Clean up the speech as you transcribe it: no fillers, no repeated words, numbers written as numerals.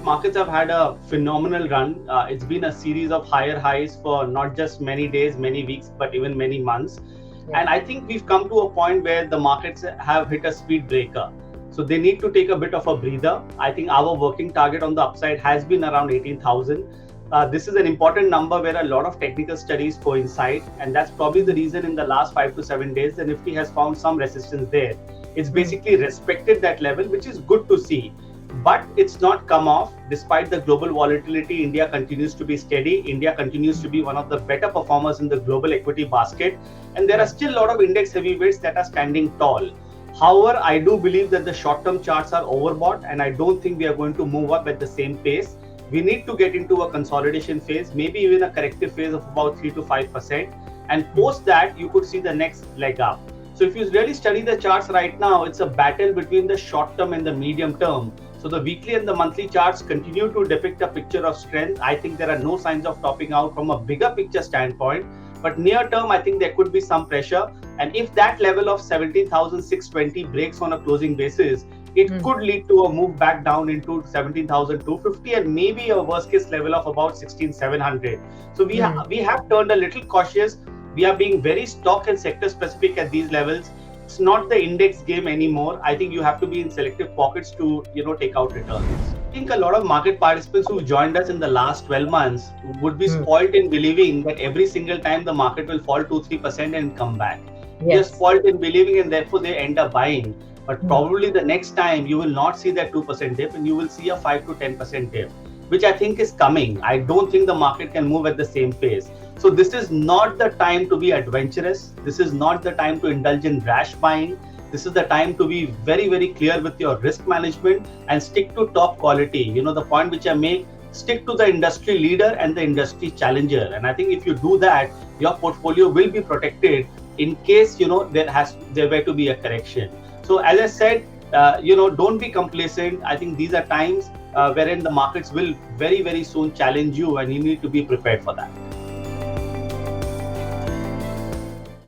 Markets have had a phenomenal run. It's been a series of higher highs for not just many days, many weeks, but even many months. Yeah. And I think we've come to a point where the markets have hit a speed breaker. So they need to take a bit of a breather. I think our working target on the upside has been around 18,000. This is an important number where a lot of technical studies coincide, and that's probably the reason in the last 5 to 7 days the Nifty has found some resistance there. It's basically respected that level, which is good to see. But it's not come off. Despite the global volatility, India continues to be steady. India continues to be one of the better performers in the global equity basket. And there are still a lot of index heavyweights that are standing tall. However, I do believe that the short-term charts are overbought, and I don't think we are going to move up at the same pace. We need to get into a consolidation phase, maybe even a corrective phase of about 3 to 5%. And post that, you could see the next leg up. So if you really study the charts right now, it's a battle between the short term and the medium term. So the weekly and the monthly charts continue to depict a picture of strength. I think there are no signs of topping out from a bigger picture standpoint. But near term, I think there could be some pressure. And if that level of 17,620 breaks on a closing basis, it could lead to a move back down into 17,250 and maybe a worst case level of about 16,700. So we have turned a little cautious. We are being very stock and sector specific at these levels. It's not the index game anymore. I think you have to be in selective pockets to take out returns. I think a lot of market participants who joined us in the last 12 months would be spoiled in believing that every single time the market will fall 2-3% and come back. They're spoiled in believing, and therefore they end up buying. But probably the next time you will not see that 2% dip, and you will see a 5 to 10% dip, which I think is coming. I don't think the market can move at the same pace. So this is not the time to be adventurous. This is not the time to indulge in rash buying. This is the time to be very, very clear with your risk management and stick to top quality. The point which I make, stick to the industry leader and the industry challenger. And I think if you do that, your portfolio will be protected in case, there were to be a correction. So as I said, don't be complacent. I think these are times wherein the markets will very, very soon challenge you, and you need to be prepared for that.